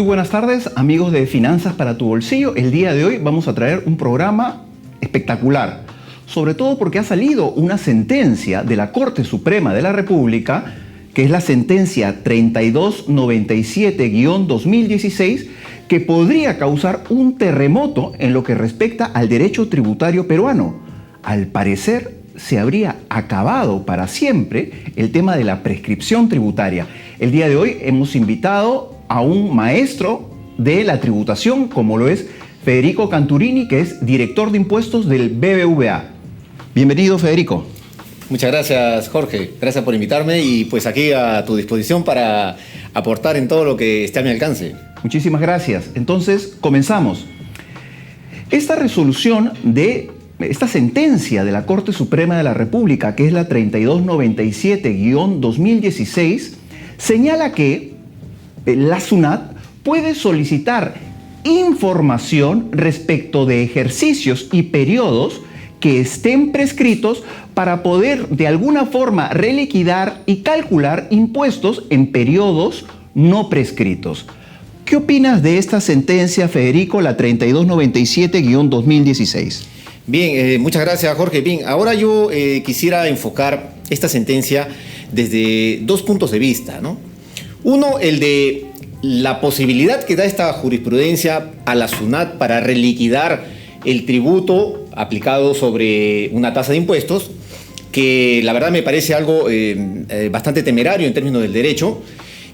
Muy buenas tardes, amigos de Finanzas para tu Bolsillo. El día de hoy vamos a traer un programa espectacular, sobre todo porque ha salido una sentencia de la Corte Suprema de la República, que es la sentencia 3297-2016, que podría causar un terremoto en lo que respecta al derecho tributario peruano. Al parecer, se habría acabado para siempre el tema de la prescripción tributaria. El día de hoy hemos invitado a un maestro de la tributación, como lo es Federico Canturini, que es director de impuestos del BBVA. Bienvenido, Federico. Muchas gracias, Jorge. Gracias por invitarme y pues aquí a tu disposición para aportar en todo lo que esté a mi alcance. Muchísimas gracias. Entonces, comenzamos. Esta resolución esta sentencia de la Corte Suprema de la República, que es la 3297-2016, señala que la SUNAT puede solicitar información respecto de ejercicios y periodos que estén prescritos para poder de alguna forma reliquidar y calcular impuestos en periodos no prescritos. ¿Qué opinas de esta sentencia, Federico, la 3297-2016? Bien, muchas gracias, Jorge. Bien, ahora yo quisiera enfocar esta sentencia desde dos puntos de vista, ¿no? Uno, el de la posibilidad que da esta jurisprudencia a la SUNAT para reliquidar el tributo aplicado sobre una tasa de impuestos, que la verdad me parece algo bastante temerario en términos del derecho.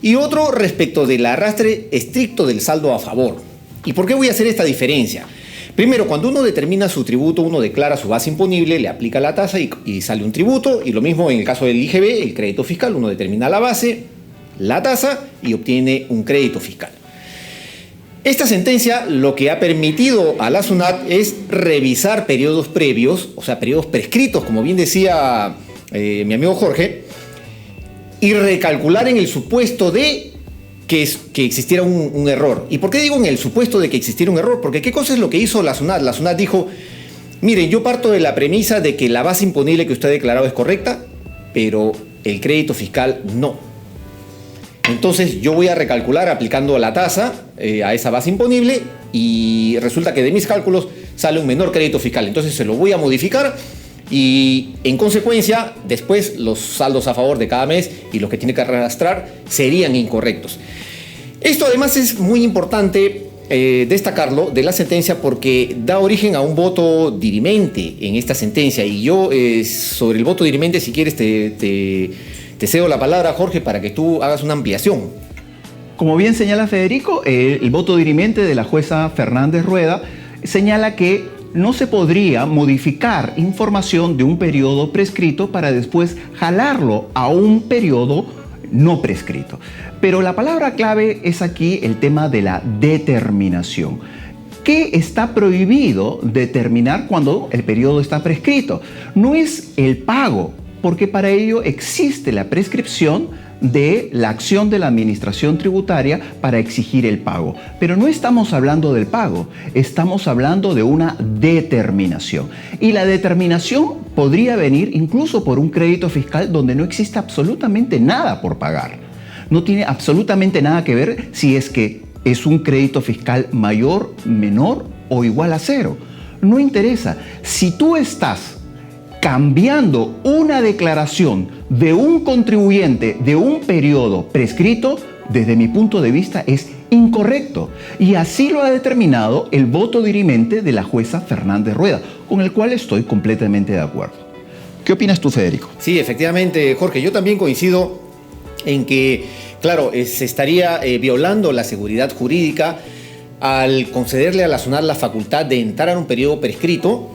Y otro respecto del arrastre estricto del saldo a favor. ¿Y por qué voy a hacer esta diferencia? Primero, cuando uno determina su tributo, uno declara su base imponible, le aplica la tasa y sale un tributo. Y lo mismo en el caso del IGB, el crédito fiscal, uno determina la base, la tasa y obtiene un crédito fiscal. Esta sentencia lo que ha permitido a la SUNAT es revisar periodos previos, o sea, periodos prescritos, como bien decía mi amigo Jorge, y recalcular en el supuesto de que existiera un error. ¿Y por qué digo en el supuesto de que existiera un error? Porque ¿qué cosa es lo que hizo la SUNAT? La SUNAT dijo, miren, yo parto de la premisa de que la base imponible que usted ha declarado es correcta, pero el crédito fiscal no. Entonces yo voy a recalcular aplicando la tasa a esa base imponible y resulta que de mis cálculos sale un menor crédito fiscal. Entonces se lo voy a modificar y en consecuencia después los saldos a favor de cada mes y los que tiene que arrastrar serían incorrectos. Esto además es muy importante destacarlo de la sentencia porque da origen a un voto dirimente en esta sentencia y yo sobre el voto dirimente, si quieres te cedo la palabra, Jorge, para que tú hagas una ampliación. Como bien señala Federico, el voto dirimente de la jueza Fernández Rueda señala que no se podría modificar información de un periodo prescrito para después jalarlo a un periodo no prescrito. Pero la palabra clave es aquí el tema de la determinación. ¿Qué está prohibido determinar cuando el periodo está prescrito? No es el pago, porque para ello existe la prescripción de la acción de la administración tributaria para exigir el pago. Pero no estamos hablando del pago, estamos hablando de una determinación. Y la determinación podría venir incluso por un crédito fiscal donde no existe absolutamente nada por pagar. No tiene absolutamente nada que ver si es que es un crédito fiscal mayor, menor o igual a cero. No interesa. Si tú estás cambiando una declaración de un contribuyente de un periodo prescrito, desde mi punto de vista es incorrecto. Y así lo ha determinado el voto dirimente de la jueza Fernández Rueda, con el cual estoy completamente de acuerdo. ¿Qué opinas tú, Federico? Sí, efectivamente, Jorge, yo también coincido en que, claro, se estaría violando la seguridad jurídica al concederle a la SUNAT la facultad de entrar a un periodo prescrito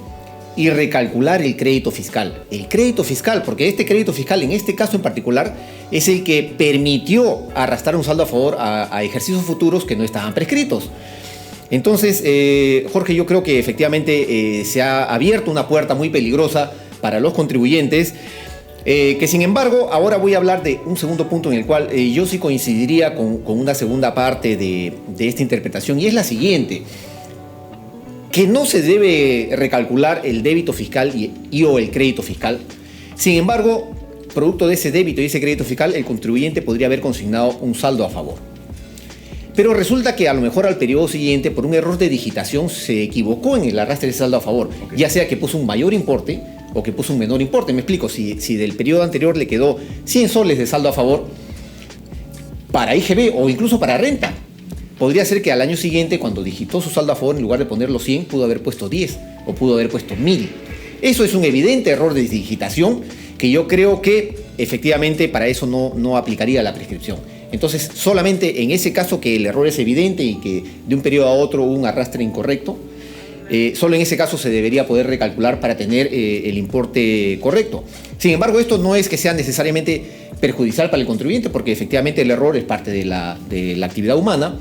y recalcular el crédito fiscal. El crédito fiscal, porque este crédito fiscal, en este caso en particular, es el que permitió arrastrar un saldo a favor a ejercicios futuros que no estaban prescritos. Entonces, Jorge, yo creo que efectivamente se ha abierto una puerta muy peligrosa para los contribuyentes, que sin embargo, ahora voy a hablar de un segundo punto en el cual yo sí coincidiría con una segunda parte de esta interpretación, y es la siguiente: que no se debe recalcular el débito fiscal o el crédito fiscal. Sin embargo, producto de ese débito y ese crédito fiscal, el contribuyente podría haber consignado un saldo a favor. Pero resulta que a lo mejor al periodo siguiente, por un error de digitación, se equivocó en el arrastre de saldo a favor. Okay. Ya sea que puso un mayor importe o que puso un menor importe. Me explico, si del periodo anterior le quedó 100 soles de saldo a favor para IGB o incluso para renta, podría ser que al año siguiente, cuando digitó su saldo a favor, en lugar de poner los 100, pudo haber puesto 10 o pudo haber puesto 1000. Eso es un evidente error de digitación que yo creo que efectivamente para eso no aplicaría la prescripción. Entonces, solamente en ese caso que el error es evidente y que de un periodo a otro hubo un arrastre incorrecto, solo en ese caso se debería poder recalcular para tener el importe correcto. Sin embargo, esto no es que sea necesariamente perjudicial para el contribuyente, porque efectivamente el error es parte de la actividad humana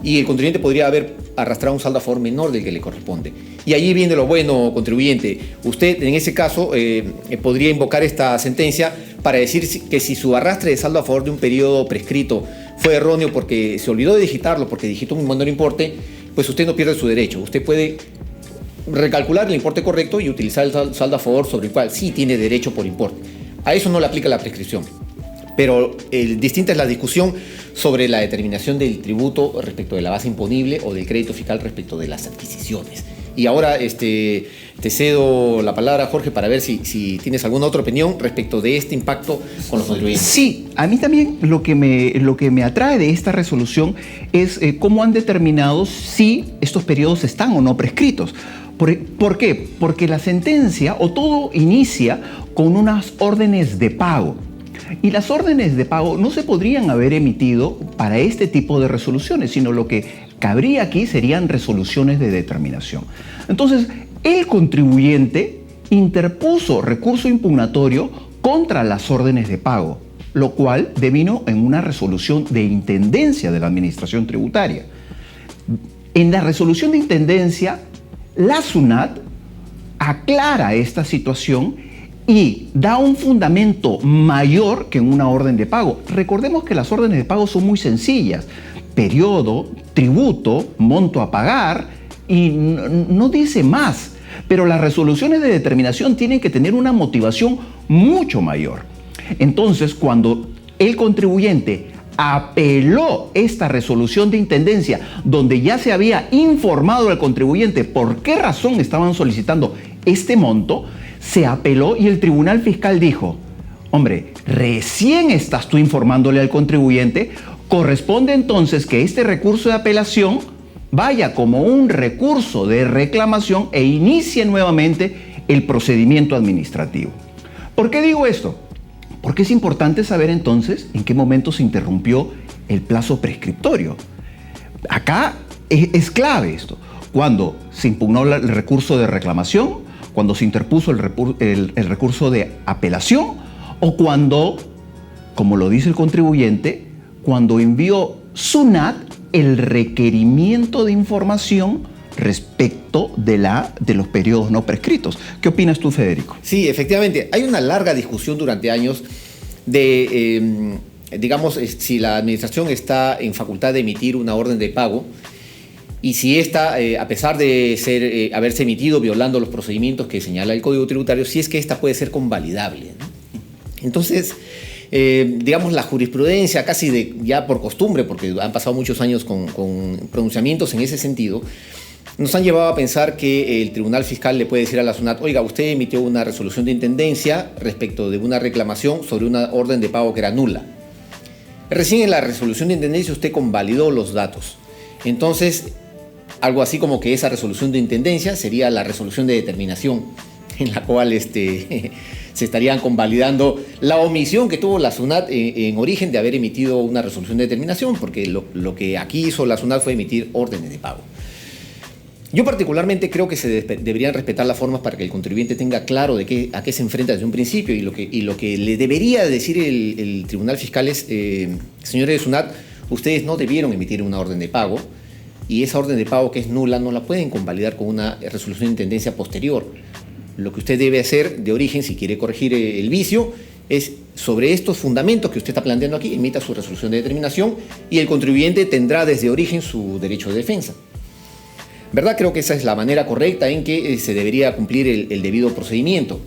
y el contribuyente podría haber arrastrado un saldo a favor menor del que le corresponde. Y allí viene lo bueno, contribuyente. Usted en ese caso podría invocar esta sentencia para decir que si su arrastre de saldo a favor de un periodo prescrito fue erróneo porque se olvidó de digitarlo, porque digitó un menor importe, pues usted no pierde su derecho. Usted puede recalcular el importe correcto y utilizar el saldo a favor sobre el cual sí tiene derecho por importe. A eso no le aplica la prescripción. Pero distinta es la discusión sobre la determinación del tributo respecto de la base imponible o del crédito fiscal respecto de las adquisiciones. Y ahora te cedo la palabra, Jorge, para ver si tienes alguna otra opinión respecto de este impacto con los contribuyentes. Sí, a mí también lo que me atrae de esta resolución es cómo han determinado si estos periodos están o no prescritos. ¿Por qué? Porque la sentencia o todo inicia con unas órdenes de pago. Y las órdenes de pago no se podrían haber emitido para este tipo de resoluciones, sino lo que cabría aquí serían resoluciones de determinación. Entonces, el contribuyente interpuso recurso impugnatorio contra las órdenes de pago, lo cual devino en una resolución de intendencia de la Administración Tributaria. En la resolución de intendencia, la SUNAT aclara esta situación y da un fundamento mayor que en una orden de pago. Recordemos que las órdenes de pago son muy sencillas. Periodo, tributo, monto a pagar y no dice más. Pero las resoluciones de determinación tienen que tener una motivación mucho mayor. Entonces, cuando el contribuyente apeló esta resolución de intendencia, donde ya se había informado al contribuyente por qué razón estaban solicitando este monto, se apeló y el Tribunal Fiscal dijo: hombre, recién estás tú informándole al contribuyente, corresponde entonces que este recurso de apelación vaya como un recurso de reclamación e inicie nuevamente el procedimiento administrativo. ¿Por qué digo esto? Porque es importante saber entonces en qué momento se interrumpió el plazo prescriptorio. Acá es clave esto. Cuando se impugnó el recurso de reclamación, cuando se interpuso el recurso de apelación o cuando, como lo dice el contribuyente, cuando envió SUNAT el requerimiento de información respecto de los periodos no prescritos. ¿Qué opinas tú, Federico? Sí, efectivamente. Hay una larga discusión durante años de, digamos, si la administración está en facultad de emitir una orden de pago y si esta, a pesar de haberse emitido violando los procedimientos que señala el Código Tributario, si es que esta puede ser convalidable, ¿no? Entonces, digamos, la jurisprudencia casi ya por costumbre, porque han pasado muchos años con pronunciamientos en ese sentido, nos han llevado a pensar que el Tribunal Fiscal le puede decir a la SUNAT: oiga, usted emitió una resolución de intendencia respecto de una reclamación sobre una orden de pago que era nula. Recién en la resolución de intendencia usted convalidó los datos. Entonces, algo así como que esa resolución de intendencia sería la resolución de determinación, en la cual se estarían convalidando la omisión que tuvo la SUNAT en origen de haber emitido una resolución de determinación, porque lo que aquí hizo la SUNAT fue emitir órdenes de pago. Yo particularmente creo que se deberían respetar las formas para que el contribuyente tenga claro a qué se enfrenta desde un principio, y lo que le debería decir el Tribunal Fiscal es: señores de SUNAT, ustedes no debieron emitir una orden de pago, y esa orden de pago que es nula no la pueden convalidar con una resolución de intendencia posterior. Lo que usted debe hacer de origen, si quiere corregir el vicio, es sobre estos fundamentos que usted está planteando aquí, emita su resolución de determinación y el contribuyente tendrá desde origen su derecho de defensa. ¿Verdad? Creo que esa es la manera correcta en que se debería cumplir el debido procedimiento.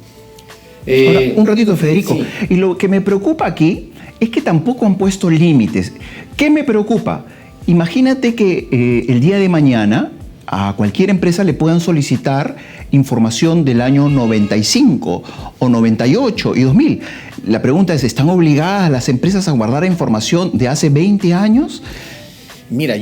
Ahora, un ratito, Federico. Sí. Y lo que me preocupa aquí es que tampoco han puesto límites. ¿Qué me preocupa? Imagínate que el día de mañana a cualquier empresa le puedan solicitar información del año 95 o 98 y 2000. La pregunta es, ¿están obligadas las empresas a guardar información de hace 20 años? Mira,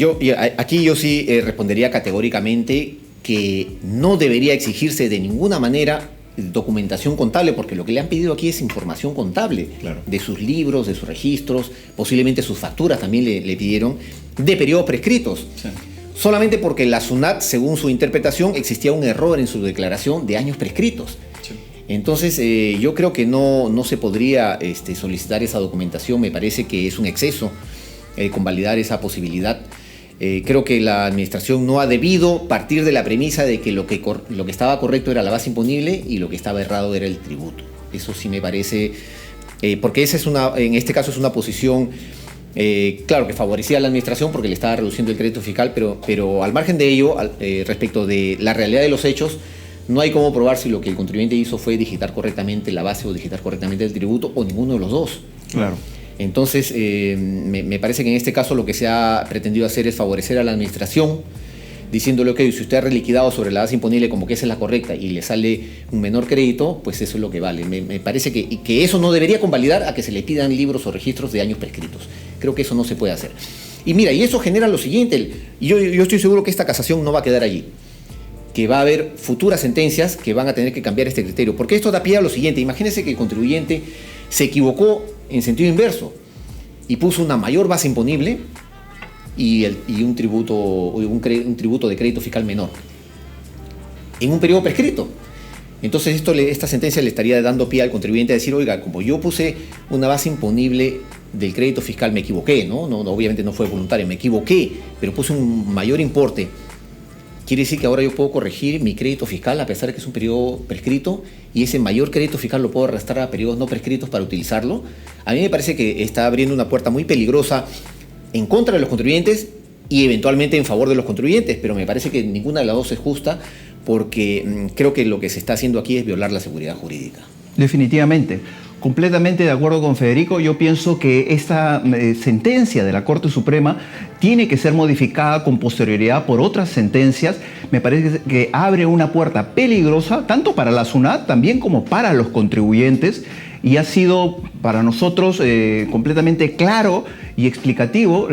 aquí yo sí respondería categóricamente que no debería exigirse de ninguna manera documentación contable, porque lo que le han pedido aquí es información contable, claro, de sus libros, de sus registros, posiblemente sus facturas también le pidieron, de periodos prescritos. Sí. Solamente porque la SUNAT, según su interpretación, existía un error en su declaración de años prescritos. Sí. Entonces, yo creo que no se podría solicitar esa documentación. Me parece que es un exceso convalidar esa posibilidad. Creo que la administración no ha debido partir de la premisa de que lo que estaba correcto era la base imponible y lo que estaba errado era el tributo. Eso sí me parece, porque en este caso es una posición, claro, que favorecía a la administración porque le estaba reduciendo el crédito fiscal, pero al margen de ello, respecto de la realidad de los hechos, no hay cómo probar si lo que el contribuyente hizo fue digitar correctamente la base o digitar correctamente el tributo, o ninguno de los dos. Claro. Entonces, me parece que en este caso lo que se ha pretendido hacer es favorecer a la administración, diciéndole que si usted ha reliquidado sobre la base imponible como que esa es la correcta y le sale un menor crédito, pues eso es lo que vale. Me parece que eso no debería convalidar a que se le pidan libros o registros de años prescritos. Creo que eso no se puede hacer. Y mira, y eso genera lo siguiente, yo estoy seguro que esta casación no va a quedar allí, que va a haber futuras sentencias que van a tener que cambiar este criterio, porque esto da pie a lo siguiente. Imagínense que el contribuyente se equivocó en sentido inverso y puso una mayor base imponible y un tributo de crédito fiscal menor en un periodo prescrito. Entonces esta sentencia le estaría dando pie al contribuyente a decir, oiga, como yo puse una base imponible del crédito fiscal, me equivoqué, ¿no? Obviamente no fue voluntario, me equivoqué, pero puse un mayor importe. Quiere decir que ahora yo puedo corregir mi crédito fiscal a pesar de que es un periodo prescrito, y ese mayor crédito fiscal lo puedo arrastrar a periodos no prescritos para utilizarlo. A mí me parece que está abriendo una puerta muy peligrosa en contra de los contribuyentes y eventualmente en favor de los contribuyentes, pero me parece que ninguna de las dos es justa, porque creo que lo que se está haciendo aquí es violar la seguridad jurídica. Definitivamente. Completamente de acuerdo con Federico. Yo pienso que esta sentencia de la Corte Suprema tiene que ser modificada con posterioridad por otras sentencias. Me parece que abre una puerta peligrosa tanto para la SUNAT también como para los contribuyentes, y ha sido para nosotros completamente claro y explicativo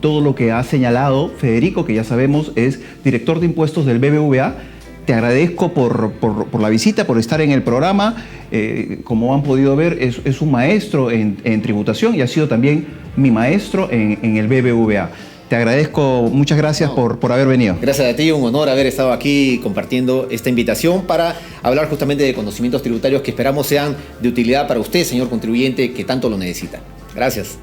todo lo que ha señalado Federico, que ya sabemos es director de impuestos del BBVA. Te agradezco por la visita, por estar en el programa. Como han podido ver, es un maestro en tributación y ha sido también mi maestro en el BBVA. Te agradezco, muchas gracias por haber venido. Gracias a ti, un honor haber estado aquí compartiendo esta invitación para hablar justamente de conocimientos tributarios que esperamos sean de utilidad para usted, señor contribuyente, que tanto lo necesita. Gracias.